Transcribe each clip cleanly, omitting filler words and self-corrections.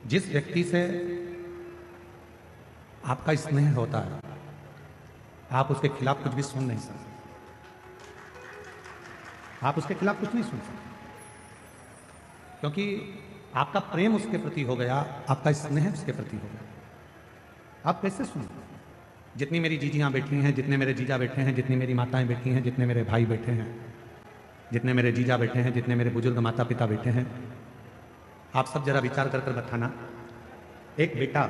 जिस व्यक्ति से आपका स्नेह होता है, आप उसके खिलाफ कुछ भी सुन नहीं सकते। आप उसके खिलाफ कुछ नहीं सुन सकते, क्योंकि आपका प्रेम उसके प्रति हो गया, आपका स्नेह उसके प्रति हो गया। आप कैसे सुन? जितनी मेरी जीजियां बैठी हैं, जितने मेरे जीजा बैठे हैं, जितनी मेरी माताएं बैठी हैं, जितने मेरे भाई बैठे हैं, जितने मेरे जीजा बैठे हैं, जितने मेरे बुजुर्ग माता पिता बैठे हैं, आप सब जरा विचार कर बताना, एक बेटा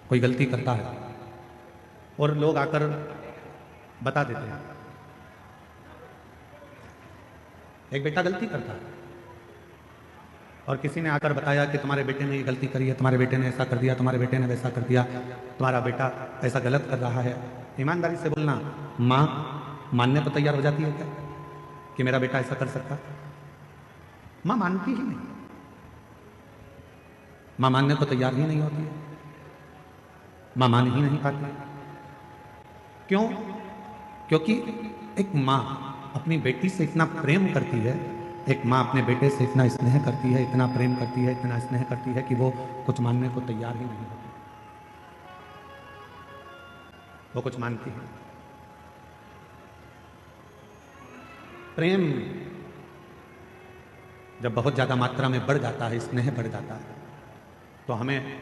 कोई गलती करता है और लोग आकर बता देते हैं, एक बेटा गलती करता है और किसी ने आकर बताया कि तुम्हारे बेटे ने ये गलती करी है, तुम्हारे बेटे ने ऐसा कर दिया, तुम्हारे बेटे ने वैसा कर दिया, तुम्हारा बेटा ऐसा गलत कर रहा है। ईमानदारी से बोलना, माँ मानने को तैयार हो जाती है क्या कि मेरा बेटा ऐसा कर सकता? माँ मानती ही नहीं, माँ मानने को तैयार ही नहीं होती है, माँ मान ही नहीं पाती। क्यों? क्योंकि एक माँ अपनी बेटी से इतना प्रेम करती है, एक माँ अपने बेटे से इतना स्नेह करती है, इतना प्रेम करती है, इतना स्नेह करती है कि वो कुछ मानने को तैयार ही नहीं होती, वो कुछ मानती है। प्रेम जब बहुत ज्यादा मात्रा में बढ़ जाता है, स्नेह बढ़ जाता है, तो हमें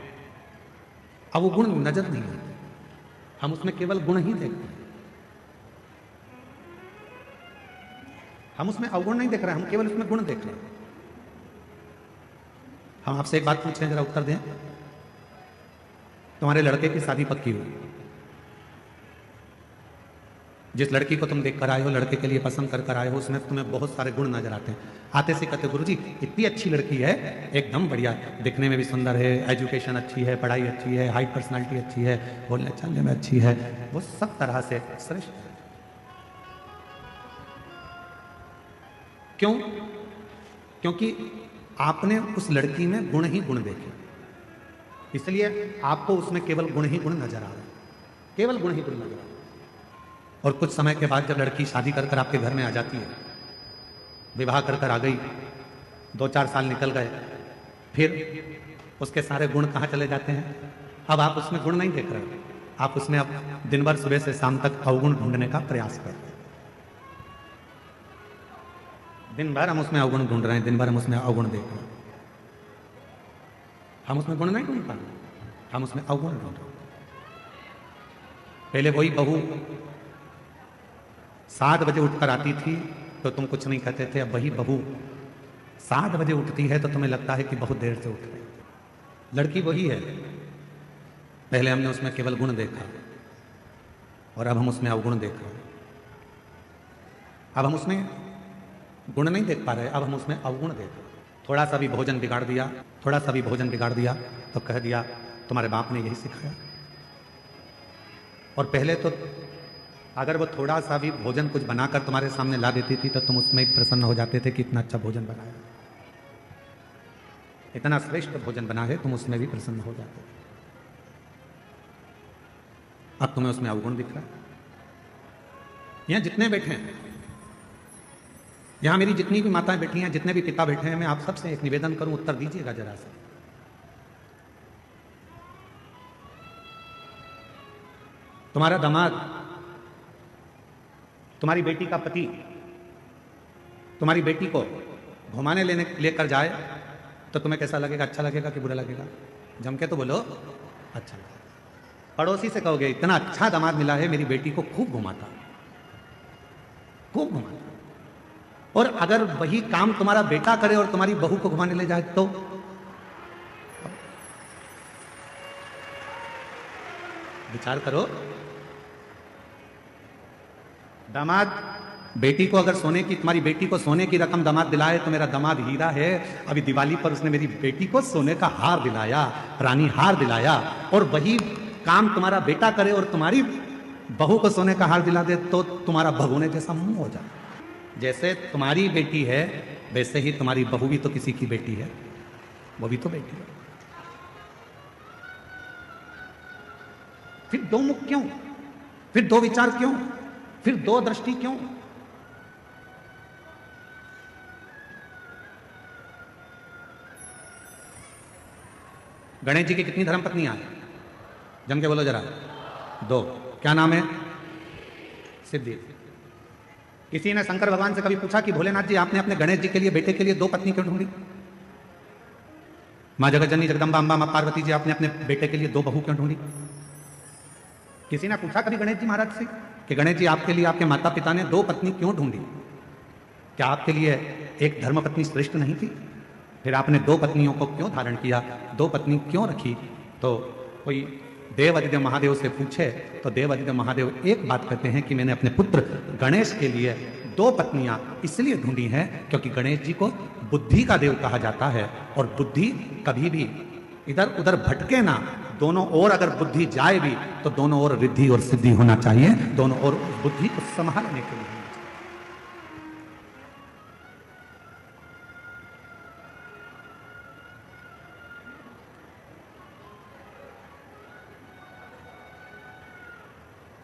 अवगुण नजर नहीं आते, हम उसमें केवल गुण ही देखते हैं। हम उसमें अवगुण नहीं देख रहे हैं, हम केवल उसमें गुण देख रहे हैं। हम आपसे एक बात पूछें, जरा उत्तर दें। तुम्हारे लड़के की शादी पक्की हुई, जिस लड़की को तुम देख कर आए हो, लड़के के लिए पसंद कर आए हो, उसमें तुम्हें बहुत सारे गुण नजर आते हैं। आते से कहते गुरुजी इतनी अच्छी लड़की है, एकदम बढ़िया, दिखने में भी सुंदर है, एजुकेशन अच्छी है, पढ़ाई अच्छी है, हाइट पर्सनालिटी अच्छी है, बोलने चलने में अच्छी है, वो सब तरह से श्रेष्ठ है। क्यों? क्योंकि आपने उस लड़की में गुण ही गुण देखे, इसलिए आपको उसमें केवल गुण ही गुण नजर आ रहे हैं, केवल गुण ही गुण नजर आ रहे हैं। और कुछ समय के बाद जब लड़की शादी कर आपके घर में आ जाती है, विवाह कर आ गई, 2-4 साल निकल गए, फिर उसके सारे गुण कहाँ चले जाते हैं? अब आप उसमें गुण नहीं देख रहे, आप उसमें अब दिन भर सुबह से शाम तक अवगुण ढूंढने का प्रयास कर रहे हैं। दिन भर हम उसमें अवगुण ढूंढ रहे हैं, दिन भर हम उसमें अवगुण देख रहे हैं। हम उसमें गुण नहीं ढूंढ पा रहे, हम उसमें अवगुण ढूंढ रहे हैं। पहले वही बहू 7 बजे उठकर आती थी तो तुम कुछ नहीं कहते थे, अब वही बहू 7 बजे उठती है तो तुम्हें लगता है कि बहुत देर से उठ रही। लड़की वही है, पहले हमने उसमें केवल गुण देखा और अब हम उसमें अवगुण देख रहे हैं। अब हम उसमें गुण नहीं देख पा रहे, अब हम उसमें अवगुण देख रहे हैं। थोड़ा सा भी भोजन बिगाड़ दिया, थोड़ा सा भी भोजन बिगाड़ दिया तो कह दिया तुम्हारे बाप ने यही सिखाया। और पहले तो अगर वो थोड़ा सा भी भोजन कुछ बनाकर तुम्हारे सामने ला देती थी तो तुम उसमें प्रसन्न हो जाते थे कि इतना अच्छा भोजन बनाया, इतना श्रेष्ठ भोजन बना है, तुम उसमें भी प्रसन्न हो जाते थे। अब तुम्हें उसमें अवगुण दिख रहा है। यहां जितने बैठे हैं, यहां मेरी जितनी भी माताएं बैठी हैं, जितने भी पिता बैठे हैं, मैं आप सबसे एक निवेदन करूं, उत्तर दीजिएगा जरा से। तुम्हारा दामाद, तुम्हारी बेटी का पति तुम्हारी बेटी को घुमाने लेकर जाए तो तुम्हें कैसा लगेगा? अच्छा लगेगा कि बुरा लगेगा? जम के तो बोलो, अच्छा लगेगा। पड़ोसी से कहोगे इतना अच्छा दामाद मिला है, मेरी बेटी को खूब घुमाता, खूब घुमाता। और अगर वही काम तुम्हारा बेटा करे और तुम्हारी बहू को घुमाने ले जाए तो विचार करो। दामाद बेटी को अगर सोने की, तुम्हारी बेटी को सोने की रकम दामाद दिलाए तो मेरा दामाद हीरा है। अभी दिवाली पर उसने मेरी बेटी को सोने का हार दिलाया, रानी हार दिलाया, और वही काम तुम्हारा बेटा करे और तुम्हारी बहू को सोने का हार दिला दे तो तुम्हारा भगोने जैसा मुंह हो जाए। जैसे तुम्हारी बेटी है वैसे ही तुम्हारी बहू भी तो किसी की बेटी है, वो भी तो बेटी है। फिर दो मुख क्यों? फिर दो विचार क्यों? फिर दो दृष्टि क्यों? गणेश जी की कितनी धर्मपत्नियां हैं? जम के बोलो जरा। 2। क्या नाम है? सिद्धि। किसी ने शंकर भगवान से कभी पूछा कि भोलेनाथ जी आपने अपने गणेश जी के लिए, बेटे के लिए 2 पत्नी क्यों ढूंढी? मां जगतजननी जगदम्बा अम्बा मां पार्वती जी आपने अपने बेटे के लिए 2 बहू क्यों ढूंढी? किसी ने पूछा कभी गणेश जी महाराज से कि गणेश जी आपके लिए आपके माता पिता ने 2 पत्नी क्यों ढूंढी? क्या आपके लिए एक धर्मपत्नी श्रेष्ठ नहीं थी? फिर आपने 2 पत्नियों को क्यों धारण किया, 2 पत्नी क्यों रखी? तो कोई देव अधिदेव महादेव से पूछे तो देव अधिदेव महादेव एक बात कहते हैं कि मैंने अपने पुत्र गणेश के लिए 2 पत्नियां इसलिए ढूंढी हैं क्योंकि गणेश जी को बुद्धि का देव कहा जाता है और बुद्धि कभी भी इधर उधर भटके ना, दोनों ओर अगर बुद्धि जाए भी तो दोनों ओर रिद्धि और सिद्धि होना चाहिए, दोनों ओर बुद्धि को संभालने के लिए।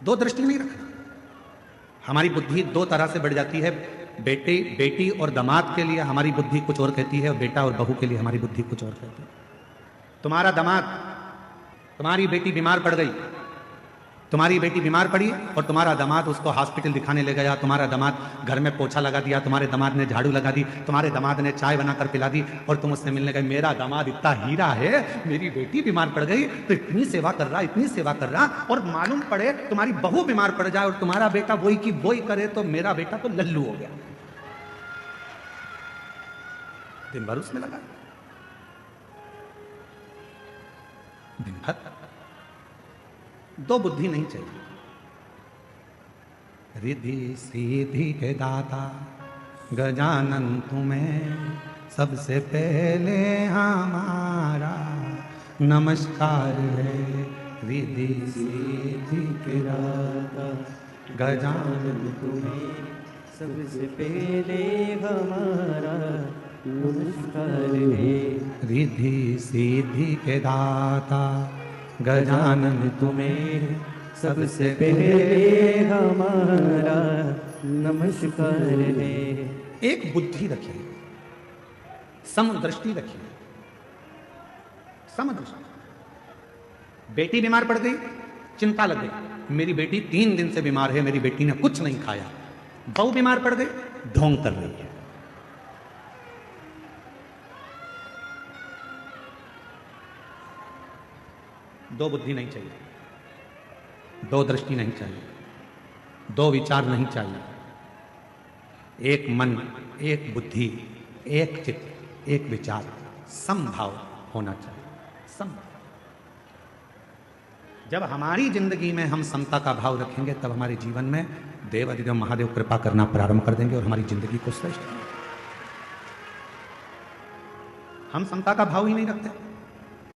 दो दृष्टि नहीं रखना। हमारी बुद्धि 2 तरह से बढ़ जाती है। बेटी और दामाद के लिए हमारी बुद्धि कुछ और कहती है और बेटा और बहू के लिए हमारी बुद्धि कुछ और कहती है। तुम्हारा दामाद, तुम्हारी बेटी बीमार पड़ गई, तुम्हारी बेटी बीमार पड़ी और तुम्हारा दामाद उसको हॉस्पिटल दिखाने ले गया, तुम्हारा दामाद घर में पोछा लगा दिया, तुम्हारे दामाद ने झाड़ू लगा दी, तुम्हारे दामाद ने चाय बनाकर पिला दी और तुम उससे मिलने गए, मेरा दामाद इतना हीरा है, मेरी बेटी बीमार पड़ गई तो इतनी सेवा कर रहा, इतनी सेवा कर रहा, और मालूम पड़े तुम्हारी बहू बीमार पड़ जाए और तुम्हारा बेटा वही की वही करे तो मेरा बेटा तो लल्लू हो गया। दिन भर उसमें लगा, दिन भर। 2 बुद्धि नहीं चाहिए। रिद्धि सिद्धि के दाता गजानन तुम्हें सबसे पहले हमारा नमस्कार है। रिद्धि सिद्धि के दाता गजानन तुम्हें सबसे पहले हमारा नमस्कार है। रिद्धि सिद्धि के दाता गजानन तुम्हें सबसे पहले हमारा नमस्कार है। एक बुद्धि रखिए, समदृष्टि रखिए, समदृष्टि। बेटी बीमार पड़ गई, चिंता लग गई, मेरी बेटी 3 दिन से बीमार है, मेरी बेटी ने कुछ नहीं खाया। बहू बीमार पड़ गई, ढोंग कर रही है। दो बुद्धि नहीं चाहिए, 2 दृष्टि नहीं चाहिए, 2 विचार नहीं चाहिए। एक मन, एक बुद्धि, एक चित्त, एक विचार, समभाव होना चाहिए। समभाव। जब हमारी जिंदगी में हम समता का भाव रखेंगे तब हमारे जीवन में देव अधिदेव महादेव कृपा करना प्रारंभ कर देंगे और हमारी जिंदगी को श्रेष्ठ। हम समता का भाव ही नहीं रखते।